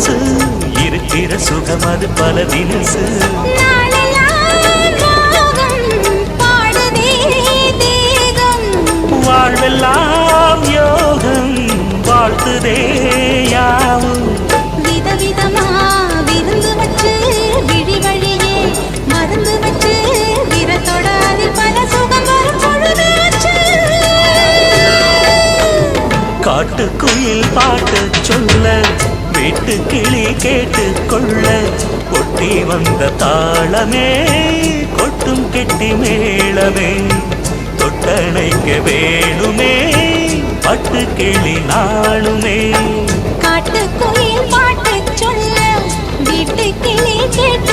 கொலுசு இருக்கிற சுகம் அது பல தினசு வாழ்வெல்லாம் யோகம் வாழ்த்துதே யாவும் விதவிதமா விருந்து வச்சு விழி வழியே மருந்து வச்சு விரத்தோட அதில் பல சுகம் வரும் பொழுதாச்சு காட்டுக்குயில் பாட்டு சொல்ல வீட்டு கிளி கேட்டு கொள்ள கொட்டி வந்த தாளமே கொட்டும் கெட்டி மேளமே தொட்டணைக்க வேணுமே பட்டு கிளி நாளுமே காட்டுக்குயில் பாட்டு சொல்ல வீட்டு கிளி கேட்டு